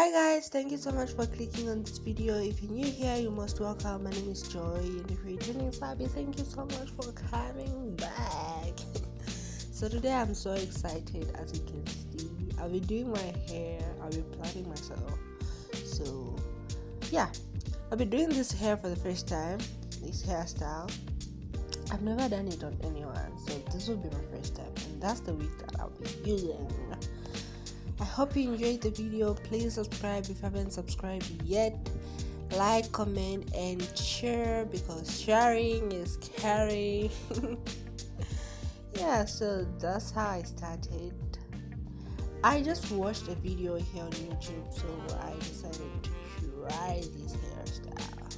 Hi guys, thank you so much for clicking on this video. If you're new here, you most welcome. My name is Joy, and if you're returning Fabi, thank you so much for coming back. So today I'm so excited. As you can see, I'll be doing my hair, I'll be planning myself. So yeah, I'll be doing this hair for the first time, this hairstyle. I've never done it on anyone, so this will be my first time, and that's the wig that I'll be using. I hope you enjoyed the video. Please subscribe if you haven't subscribed yet. Like, comment, and share, because sharing is caring. Yeah, so that's how I started. I just watched a video here on YouTube, so I decided to try this hairstyle.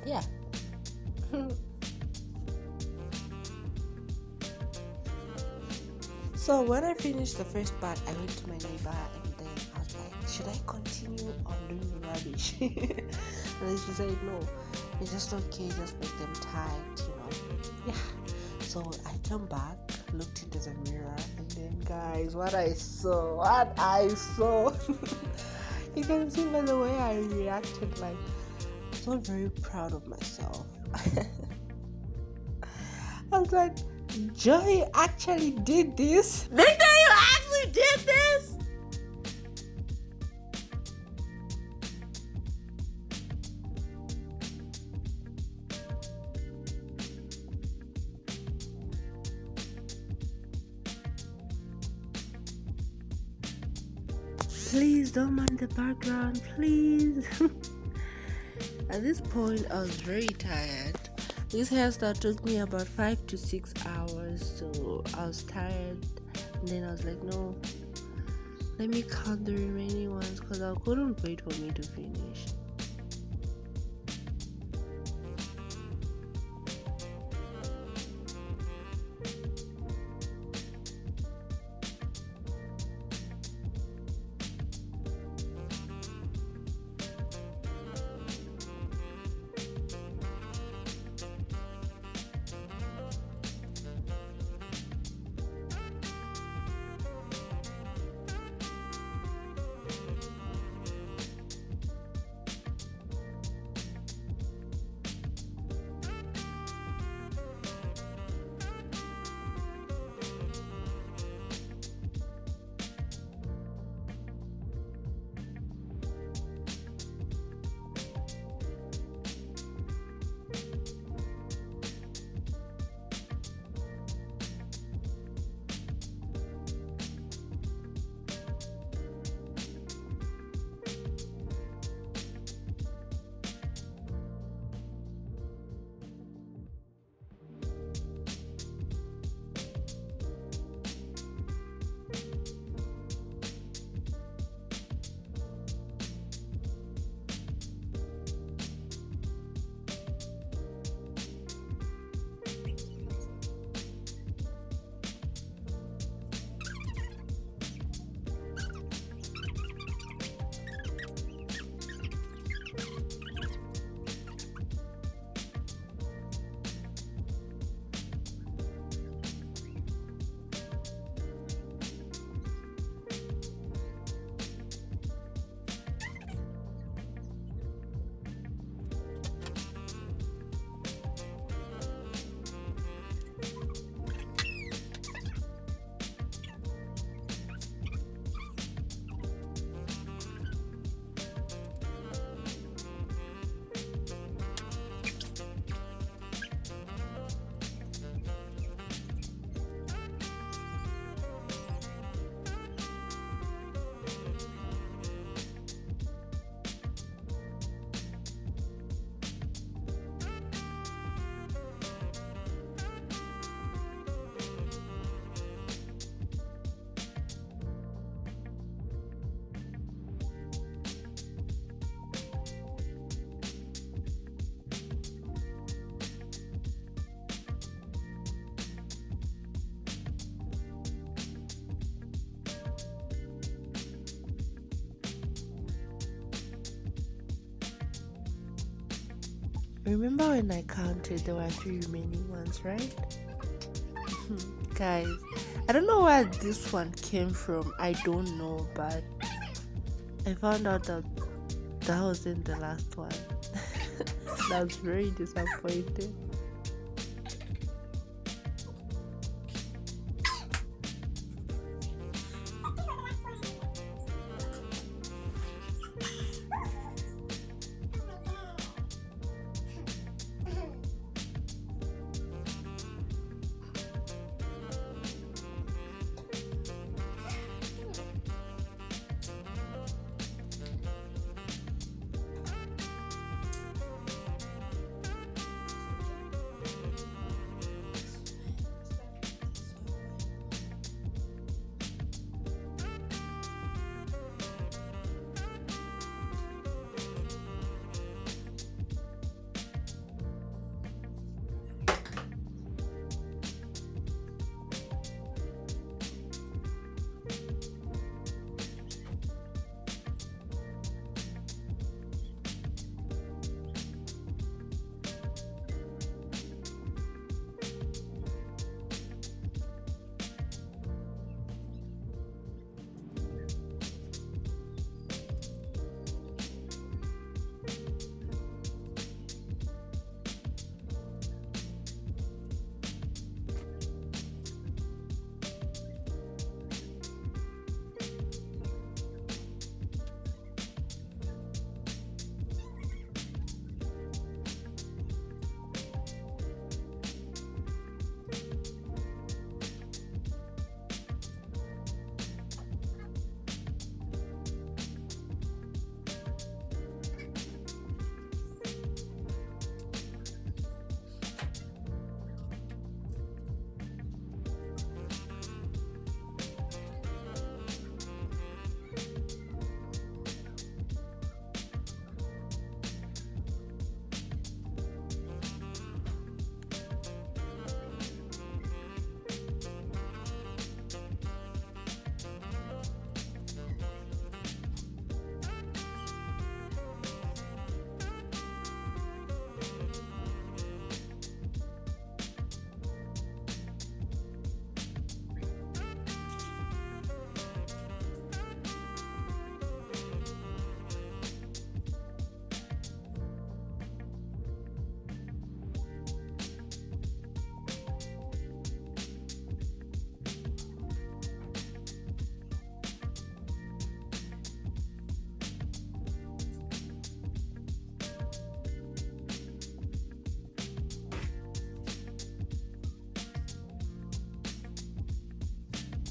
Yeah. So when I finished the first part, I went to my neighbor and then I was like, should I continue on doing rubbish? And then she said, no, it's just okay, just make them tight, Yeah. So I came back, looked into the mirror, and then guys, what I saw. You can see by the way I reacted, like, I was very proud of myself. I was like, Joy actually did this. Victor, you actually did this? Please don't mind the background, please. At this point, I was very tired. This hairstyle took me about 5 to 6 hours, so I was tired. And then I was like, no, let me count the remaining ones, because I couldn't wait for me to finish. Remember when I counted, there were 3 remaining ones, right? Guys, I don't know where this one came from. I don't know, but I found out that that wasn't the last one. That was very disappointing.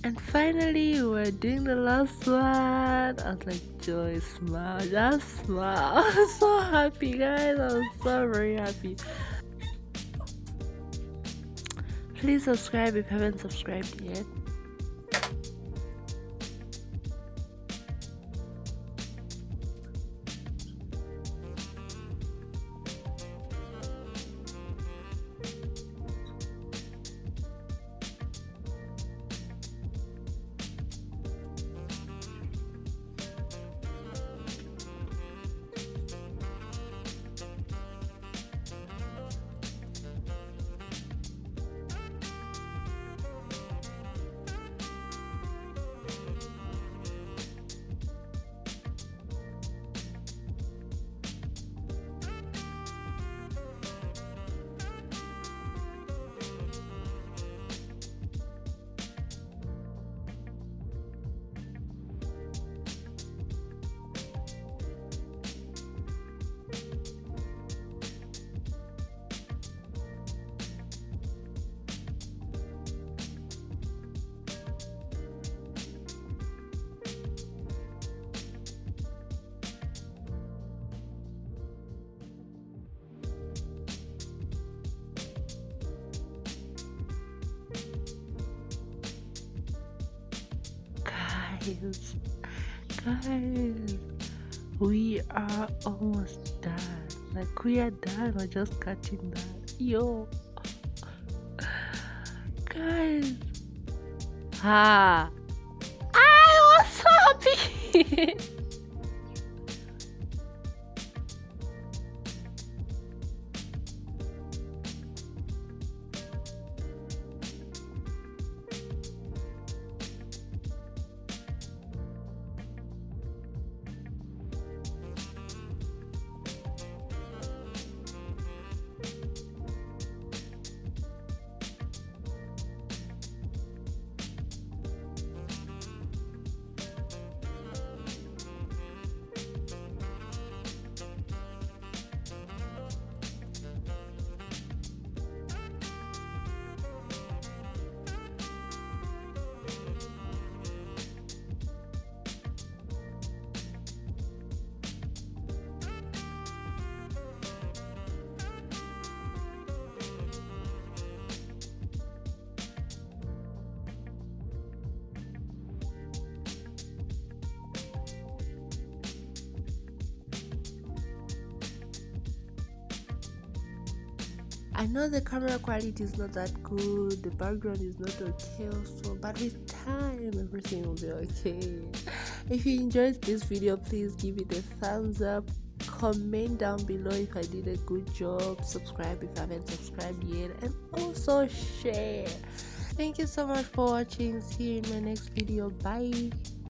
And finally, we're doing the last one. I was like, Joy, smile, just smile. I was so happy, guys. I was so very happy. Please subscribe if you haven't subscribed yet. Guys, we are almost done. Like, we are done. We're just cutting that. Yo, guys, I was so happy. I know the camera quality is not that good, the background is not okay also, but with time everything will be okay. If you enjoyed this video, please give it a thumbs up, comment down below if I did a good job, subscribe if you haven't subscribed yet, and also share. Thank you so much for watching. See you in my next video. Bye.